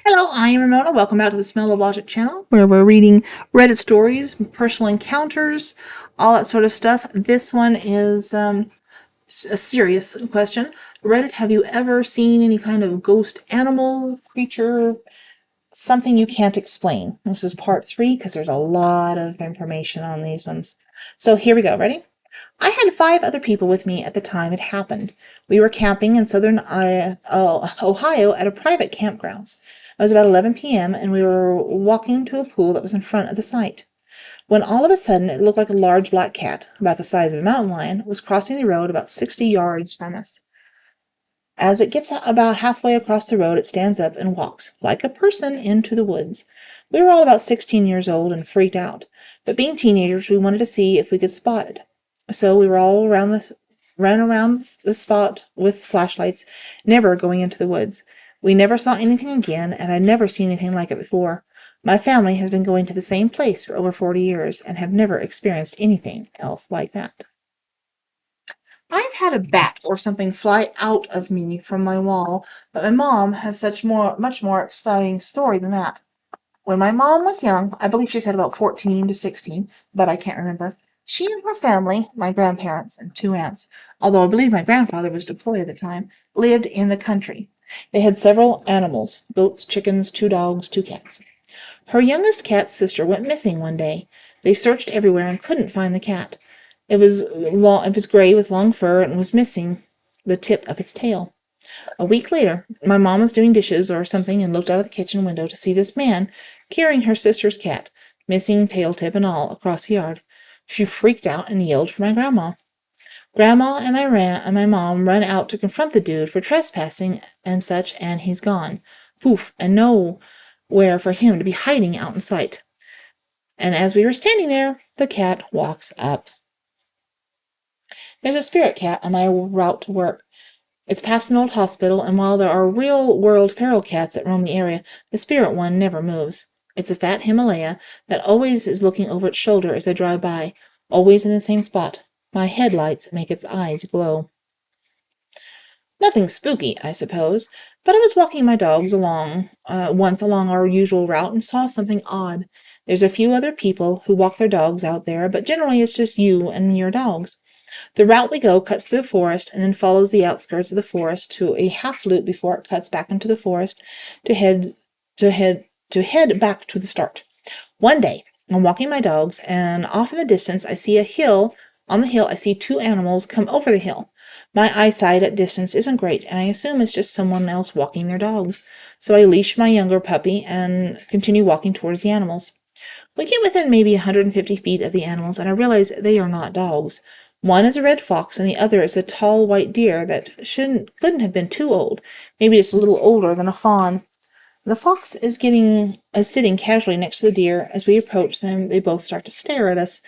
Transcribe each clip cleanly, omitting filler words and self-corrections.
Hello, I am Ramona. Welcome back to the Smell of Logic channel, where we're reading Reddit stories, personal encounters, all that sort of stuff. This one is a serious question. Reddit, have you ever seen any kind of ghost animal, creature, something you can't explain? This is part 3 because there's a lot of information on these ones. So here we go. Ready? I had 5 other people with me at the time it happened. We were camping in southern Ohio at a private campgrounds. It was about 11 p.m., and we were walking to a pool that was in front of the site, when all of a sudden it looked like a large black cat, about the size of a mountain lion, was crossing the road about 60 yards from us. As it gets about halfway across the road, it stands up and walks, like a person, into the woods. We were all about 16 years old and freaked out, but being teenagers, we wanted to see if we could spot it. So we were all ran around the spot with flashlights, never going into the woods. We never saw anything again, and I'd never seen anything like it before. My family has been going to the same place for over 40 years and have never experienced anything else like that. I've had a bat or something fly out of me from my wall, but my mom has much more exciting story than that. When my mom was young, I believe she said about 14 to 16, but I can't remember, she and her family, my grandparents and 2 aunts, although I believe my grandfather was deployed at the time, lived in the country. They had several animals, goats, chickens, 2 dogs, 2 cats. Her youngest cat's sister went missing one day. They searched everywhere and couldn't find the cat. It was gray with long fur and was missing the tip of its tail. A week later, my mom was doing dishes or something and looked out of the kitchen window to see this man carrying her sister's cat, missing tail tip and all, across the yard. She freaked out and yelled for my grandma. Grandma and my mom run out to confront the dude for trespassing and such, and he's gone. Poof, and nowhere for him to be hiding out in sight. And as we were standing there, the cat walks up. There's a spirit cat on my route to work. It's past an old hospital, and while there are real-world feral cats that roam the area, the spirit one never moves. It's a fat Himalaya that always is looking over its shoulder as I drive by, always in the same spot. My headlights make its eyes glow. Nothing spooky, I suppose, but I was walking my dogs once along our usual route and saw something odd. There's a few other people who walk their dogs out there, but generally it's just you and your dogs. The route we go cuts through the forest and then follows the outskirts of the forest to a half loop before it cuts back into the forest to head back to the start. One day, I'm walking my dogs, and off in the distance I see a hill. On the hill I see 2 animals come over the hill. My eyesight at distance isn't great, and I assume it's just someone else walking their dogs. So I leash my younger puppy and continue walking towards the animals. We get within maybe 150 feet of the animals, and I realize they are not dogs. One is a red fox, and the other is a tall white deer that couldn't have been too old. Maybe it's a little older than a fawn. The fox is sitting casually next to the deer. As we approach them, they both start to stare at us.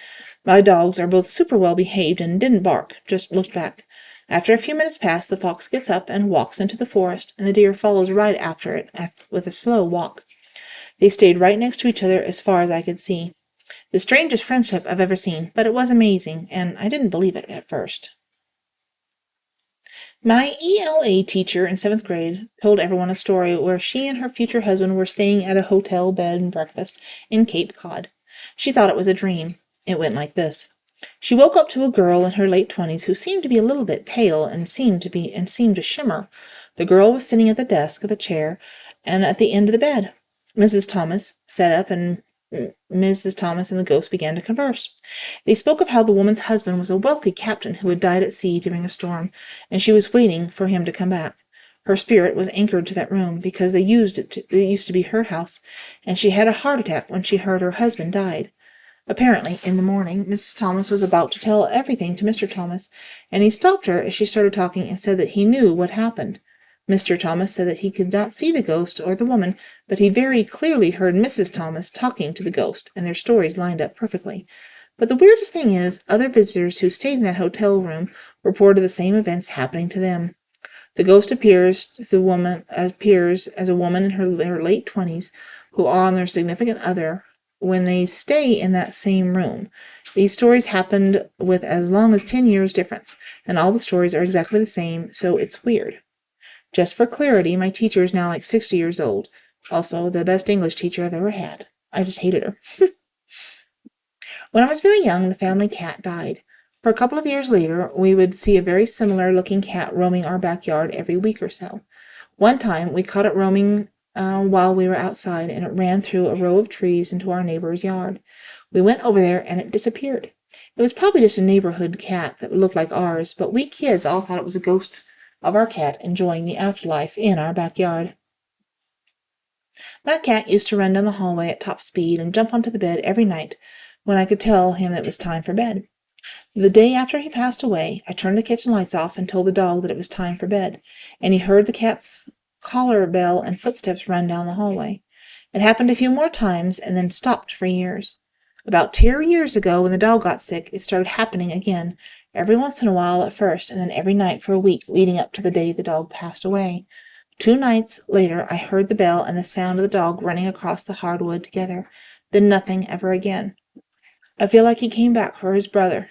My dogs are both super well behaved and didn't bark, just looked back. After a few minutes pass, the fox gets up and walks into the forest, and the deer follows right after it with a slow walk. They stayed right next to each other as far as I could see. The strangest friendship I've ever seen, but it was amazing, and I didn't believe it at first. My ELA teacher in 7th grade told everyone a story where she and her future husband were staying at a hotel bed and breakfast in Cape Cod. She thought it was a dream. It went like this. She woke up to a girl in her late 20s who seemed to be a little bit pale and seemed to shimmer. The girl was sitting at the desk of the chair and at the end of the bed. Mrs. Thomas sat up, and Mrs. Thomas and the ghost began to converse. They spoke of how the woman's husband was a wealthy captain who had died at sea during a storm, and she was waiting for him to come back. Her spirit was anchored to that room because it used to be her house, and she had a heart attack when she heard her husband died. Apparently, in the morning, Mrs. Thomas was about to tell everything to Mr. Thomas, and he stopped her as she started talking and said that he knew what happened. Mr. Thomas said that he could not see the ghost or the woman, but he very clearly heard Mrs. Thomas talking to the ghost, and their stories lined up perfectly. But the weirdest thing is, other visitors who stayed in that hotel room reported the same events happening to them. The ghost appears as a woman in her late 20s who are on their significant other when they stay in that same room. These stories happened with as long as 10 years difference, and all the stories are exactly the same, so it's weird. Just for clarity, my teacher is now like 60 years old. Also, the best English teacher I've ever had. I just hated her. When I was very young, the family cat died. For a couple of years later, we would see a very similar looking cat roaming our backyard every week or so. One time, we caught it roaming while we were outside, and it ran through a row of trees into our neighbor's yard. We went over there, and it disappeared. It was probably just a neighborhood cat that looked like ours, but we kids all thought it was a ghost of our cat enjoying the afterlife in our backyard. That cat used to run down the hallway at top speed and jump onto the bed every night when I could tell him it was time for bed. The day after he passed away, I turned the kitchen lights off and told the dog that it was time for bed, and he heard the cat's collar bell and footsteps run down the hallway. It happened a few more times and then stopped for years. About 2 years ago, when the dog got sick, it started happening again, every once in a while at first, and then every night for a week leading up to the day the dog passed away. 2 nights later, I heard the bell and the sound of the dog running across the hardwood together. Then nothing ever again. I feel like he came back for his brother,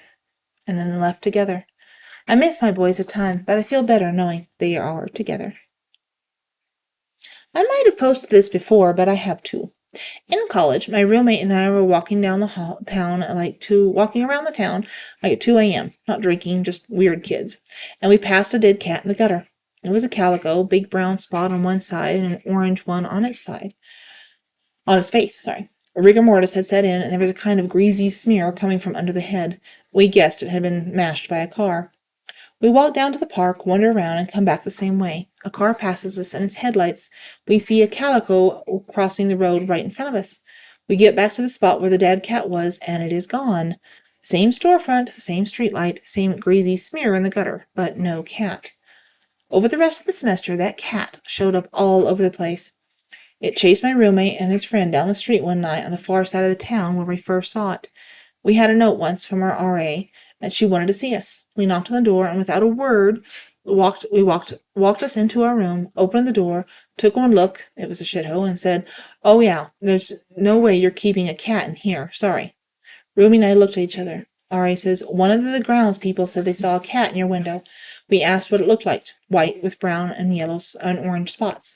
and then left together. I miss my boys a ton, but I feel better knowing they are together. I might have posted this before, but I have too. In college, my roommate and I were walking down the walking around the town like at 2 a.m. Not drinking, just weird kids. And we passed a dead cat in the gutter. It was a calico, big brown spot on one side and an orange one on its face, sorry. Rigor mortis had set in, and there was a kind of greasy smear coming from under the head. We guessed it had been mashed by a car. We walk down to the park, wander around, and come back the same way. A car passes us, and its headlights. We see a calico crossing the road right in front of us. We get back to the spot where the dead cat was, and it is gone. Same storefront, same streetlight, same greasy smear in the gutter, but no cat. Over the rest of the semester, that cat showed up all over the place. It chased my roommate and his friend down the street one night on the far side of the town where we first saw it. We had a note once from our RA that she wanted to see us. We knocked on the door, and without a word, walked us into our room, opened the door, took one look, it was a shithole, and said, "Oh yeah, there's no way you're keeping a cat in here. Sorry." Rumi and I looked at each other. RA says, "One of the grounds people said they saw a cat in your window. We asked what it looked like. White with brown and yellow and orange spots."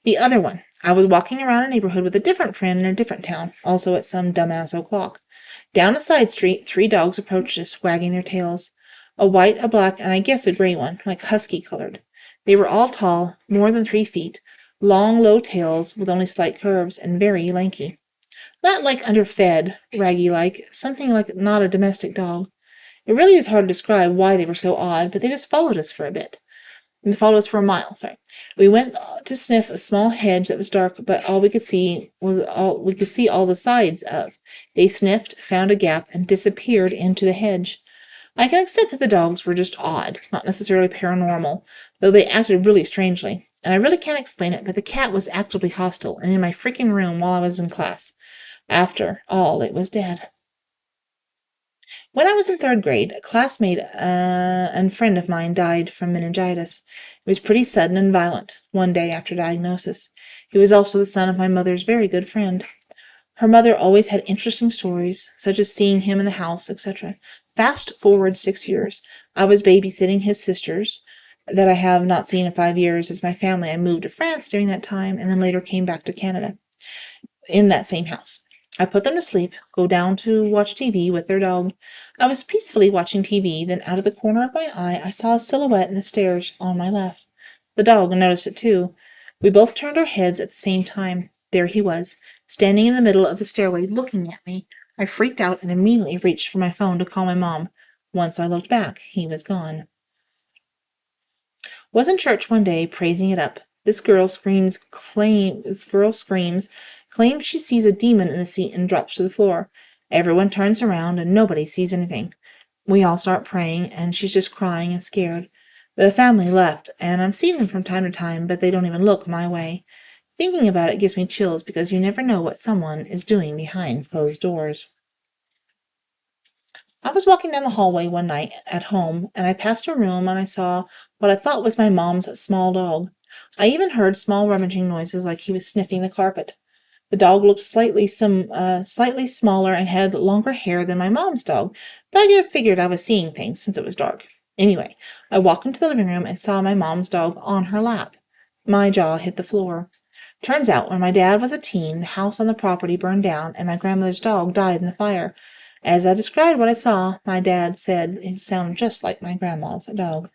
The other one. I was walking around a neighborhood with a different friend in a different town, also at some dumbass o'clock. Down a side street, 3 dogs approached us, wagging their tails. A white, a black, and I guess a gray one, like husky-colored. They were all tall, more than 3 feet, long, low tails with only slight curves, and very lanky. Not like underfed, raggy-like, something like not a domestic dog. It really is hard to describe why they were so odd, but they just followed us for a bit. They followed us for a mile, sorry. We went to sniff a small hedge that was dark, but all we could see all the sides of. They sniffed, found a gap, and disappeared into the hedge. I can accept that the dogs were just odd, not necessarily paranormal, though they acted really strangely. And I really can't explain it, but the cat was actively hostile and in my freaking room while I was in class. After all, it was dead. When I was in 3rd grade, a classmate and friend of mine died from meningitis. It was pretty sudden and violent, one day after diagnosis. He was also the son of my mother's very good friend. Her mother always had interesting stories, such as seeing him in the house, etc. Fast forward 6 years. I was babysitting his sisters that I have not seen in 5 years, as my family had moved to France during that time and then later came back to Canada in that same house. I put them to sleep, go down to watch TV with their dog. I was peacefully watching TV, then out of the corner of my eye I saw a silhouette in the stairs on my left. The dog noticed it too. We both turned our heads at the same time. There he was, standing in the middle of the stairway, looking at me. I freaked out and immediately reached for my phone to call my mom. Once I looked back, he was gone. Was in church one day, praising it up. This girl screams, claims she sees a demon in the seat and drops to the floor. Everyone turns around and nobody sees anything. We all start praying, and she's just crying and scared. The family left, and I'm seeing them from time to time, but they don't even look my way. Thinking about it gives me chills because you never know what someone is doing behind closed doors. I was walking down the hallway one night at home, and I passed a room and I saw what I thought was my mom's small dog. I even heard small rummaging noises like he was sniffing the carpet. The dog looked slightly smaller and had longer hair than my mom's dog, but I figured I was seeing things since it was dark. Anyway, I walked into the living room and saw my mom's dog on her lap. My jaw hit the floor. Turns out, when my dad was a teen, the house on the property burned down, and my grandmother's dog died in the fire. As I described what I saw, my dad said it sounded just like my grandma's dog.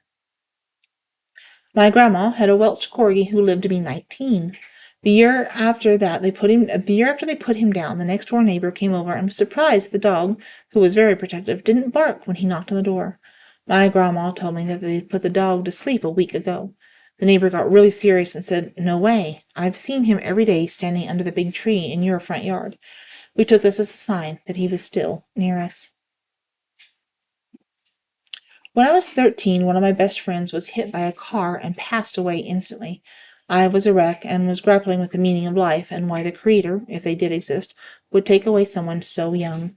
My grandma had a Welsh corgi who lived to be 19. The year after they put him down, the next door neighbor came over and was surprised that the dog, who was very protective, didn't bark when he knocked on the door. My grandma told me that they put the dog to sleep a week ago. The neighbor got really serious and said, "No way. I've seen him every day standing under the big tree in your front yard." We took this as a sign that he was still near us. When I was 13, one of my best friends was hit by a car and passed away instantly. I was a wreck and was grappling with the meaning of life and why the Creator, if they did exist, would take away someone so young.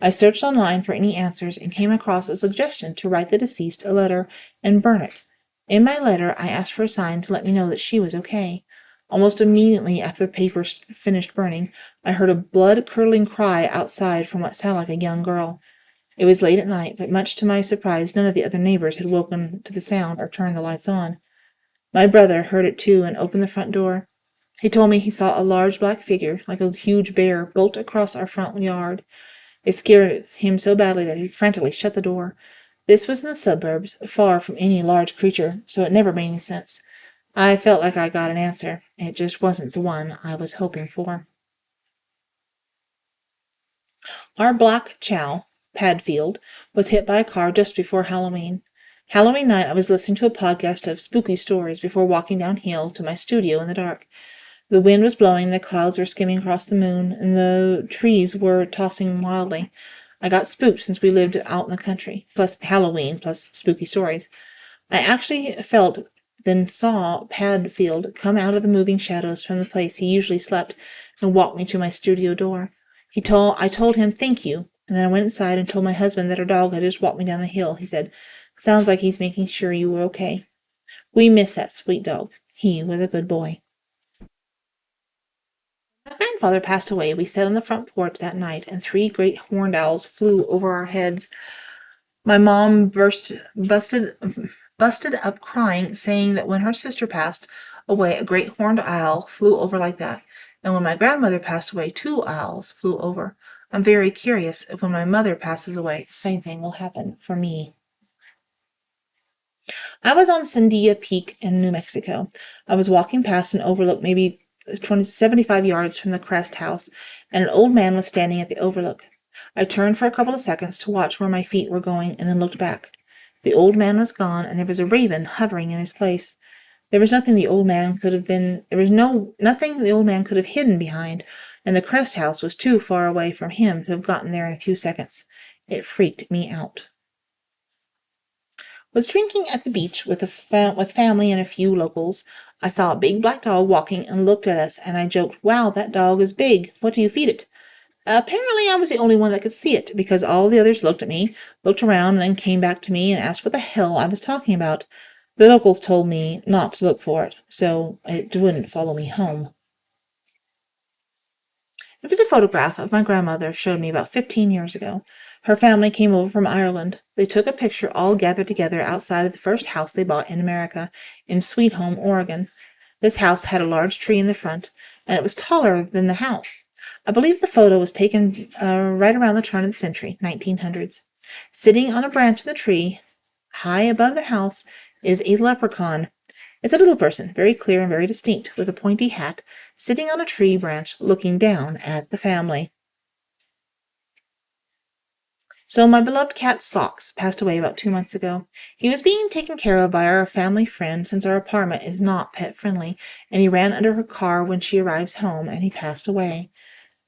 I searched online for any answers and came across a suggestion to write the deceased a letter and burn it. In my letter, I asked for a sign to let me know that she was okay. Almost immediately after the paper finished burning, I heard a blood-curdling cry outside from what sounded like a young girl. It was late at night, but much to my surprise, none of the other neighbors had woken to the sound or turned the lights on. My brother heard it too and opened the front door. He told me he saw a large black figure, like a huge bear, bolt across our front yard. It scared him so badly that he frantically shut the door. This was in the suburbs, far from any large creature, so it never made any sense. I felt like I got an answer. It just wasn't the one I was hoping for. Our black chow, Padfield, was hit by a car just before Halloween. Halloween night, I was listening to a podcast of spooky stories before walking downhill to my studio in the dark. The wind was blowing, the clouds were skimming across the moon, and the trees were tossing wildly. I got spooked since we lived out in the country, plus Halloween, plus spooky stories. I actually felt, then saw Padfield come out of the moving shadows from the place he usually slept and walk me to my studio door. I told him thank you, and then I went inside and told my husband that our dog had just walked me down the hill. He said, "Sounds like he's making sure you were okay." We miss that sweet dog. He was a good boy. My grandfather passed away. We sat on the front porch that night, and three great horned owls flew over our heads. My mom busted up crying, saying that when her sister passed away, a great horned owl flew over like that. And when my grandmother passed away, two owls flew over. I'm very curious if when my mother passes away, the same thing will happen for me. I was on Sandia Peak in New Mexico. I was walking past an overlook maybe 75 yards from the Crest House, and an old man was standing at the overlook. I turned for a couple of seconds to watch where my feet were going and then looked back. The old man was gone, and there was a raven hovering in his place. There was nothing the old man could have hidden behind, and the Crest House was too far away from him to have gotten there in a few seconds. It freaked me out. Was drinking at the beach with family and a few locals. I saw a big black dog walking and looked at us, and I joked, "Wow, that dog is big. What do you feed it?" Apparently, I was the only one that could see it, because all the others looked at me, looked around, and then came back to me and asked what the hell I was talking about. The locals told me not to look for it, so it wouldn't follow me home. It was a photograph of my grandmother showed me about 15 years ago. Her family came over from Ireland. They took a picture all gathered together outside of the first house they bought in America, in Sweet Home, Oregon. This house had a large tree in the front, and it was taller than the house. I believe the photo was taken right around the turn of the century, 1900s. Sitting on a branch of the tree, high above the house, is a leprechaun. It's a little person, very clear and very distinct, with a pointy hat, sitting on a tree branch looking down at the family. So my beloved cat Socks passed away about 2 months ago. He was being taken care of by our family friend since our apartment is not pet friendly, and he ran under her car when she arrives home, and he passed away.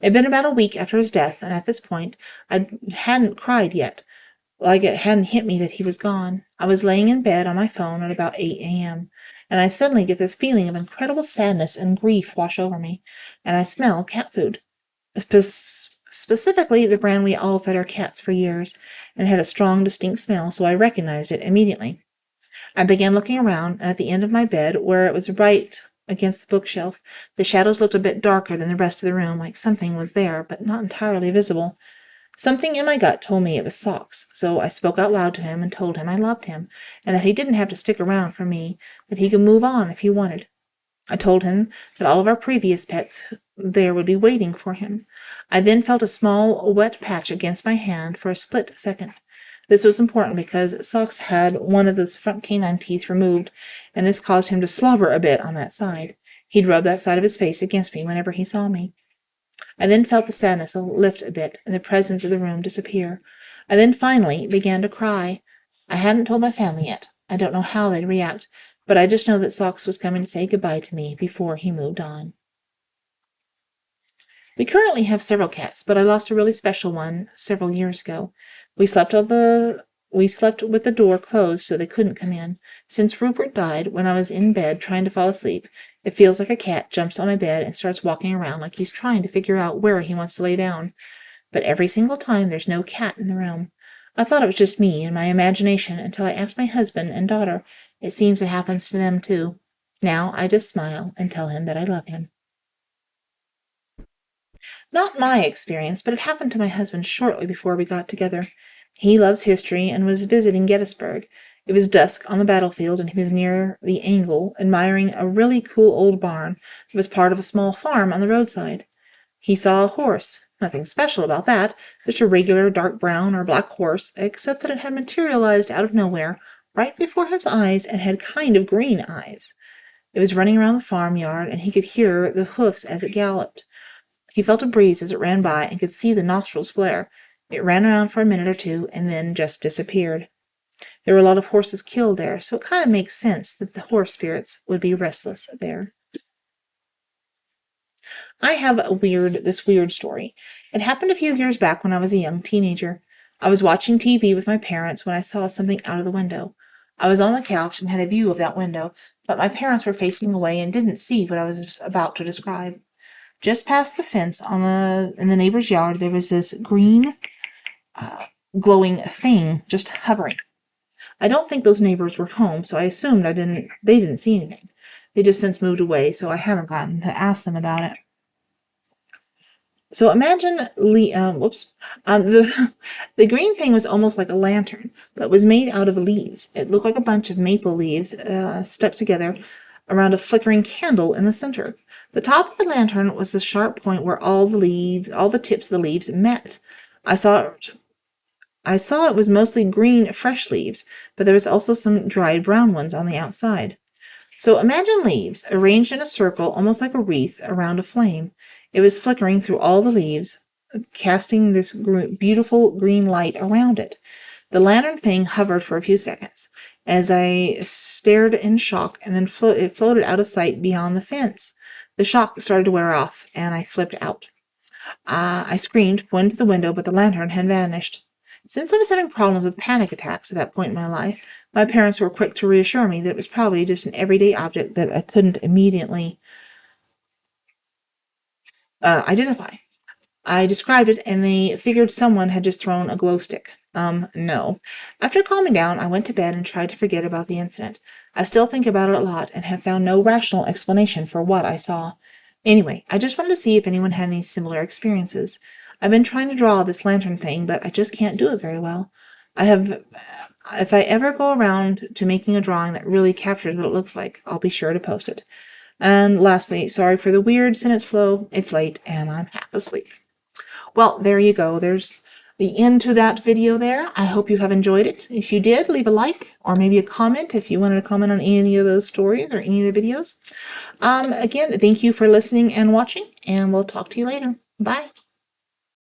It had been about a week after his death, and at this point I hadn't cried yet, like it hadn't hit me that he was gone. I was laying in bed on my phone at about 8 a.m., and I suddenly get this feeling of incredible sadness and grief wash over me, and I smell cat food. Specifically the brand we all fed our cats for years, and it had a strong, distinct smell, so I recognized it immediately. I began looking around, and at the end of my bed, where it was right against the bookshelf, the shadows looked a bit darker than the rest of the room, like something was there, but not entirely visible. Something in my gut told me it was Socks, so I spoke out loud to him and told him I loved him, and that he didn't have to stick around for me, that he could move on if he wanted. I told him that all of our previous pets there would be waiting for him. I then felt a small wet patch against my hand for a split second. This was important because Socks had one of those front canine teeth removed, and this caused him to slobber a bit on that side. He'd rub that side of his face against me whenever he saw me. I then felt the sadness lift a bit and the presence of the room disappear. I then finally began to cry. I hadn't told my family yet. I don't know how they'd react, but I just know that Socks was coming to say goodbye to me before he moved on. We currently have several cats, but I lost a really special one several years ago. We slept with the door closed so they couldn't come in. Since Rupert died, when I was in bed trying to fall asleep, it feels like a cat jumps on my bed and starts walking around like he's trying to figure out where he wants to lay down. But every single time there's no cat in the room. I thought it was just me and my imagination until I asked my husband and daughter. It seems it happens to them too. Now I just smile and tell him that I love him. Not my experience, but it happened to my husband shortly before we got together. He loves history and was visiting Gettysburg. It was dusk on the battlefield, and he was near the angle, admiring a really cool old barn that was part of a small farm on the roadside. He saw a horse. Nothing special about that, just a regular dark brown or black horse, except that it had materialized out of nowhere, right before his eyes, and had kind of green eyes. It was running around the farmyard, and he could hear the hoofs as it galloped. He felt a breeze as it ran by and could see the nostrils flare. It ran around for a minute or two and then just disappeared. There were a lot of horses killed there, so it kind of makes sense that the horse spirits would be restless there. I have this weird story. It happened a few years back when I was a young teenager. I was watching TV with my parents when I saw something out of the window. I was on the couch and had a view of that window, but my parents were facing away and didn't see what I was about to describe. Just past the fence in the neighbor's yard, there was this green, glowing thing just hovering. I don't think those neighbors were home, so I assumed they didn't see anything. They just since moved away, so I haven't gotten to ask them about it. So imagine, the the green thing was almost like a lantern, but was made out of leaves. It looked like a bunch of maple leaves stuck together around a flickering candle in the center. The top of the lantern was the sharp point where all the tips of the leaves met. I saw it was mostly green, fresh leaves, but there was also some dried brown ones on the outside. So imagine leaves arranged in a circle, almost like a wreath, around a flame. It was flickering through all the leaves, casting this beautiful green light around it. The lantern thing hovered for a few seconds, as I stared in shock, and then it floated out of sight beyond the fence. The shock started to wear off, and I flipped out. I screamed, pointed to the window, but the lantern had vanished. Since I was having problems with panic attacks at that point in my life, my parents were quick to reassure me that it was probably just an everyday object that I couldn't immediately identify. I described it, and they figured someone had just thrown a glow stick. No. After calming down, I went to bed and tried to forget about the incident. I still think about it a lot and have found no rational explanation for what I saw. Anyway, I just wanted to see if anyone had any similar experiences. I've been trying to draw this lantern thing, but I just can't do it very well. If I ever go around to making a drawing that really captures what it looks like, I'll be sure to post it. And lastly, sorry for the weird sentence flow. It's late and I'm half asleep. Well, there you go. There's the end to that video there. I hope you have enjoyed it. If you did, leave a like or maybe a comment if you wanted to comment on any of those stories or any of the videos. Again, thank you for listening and watching, and we'll talk to you later. Bye.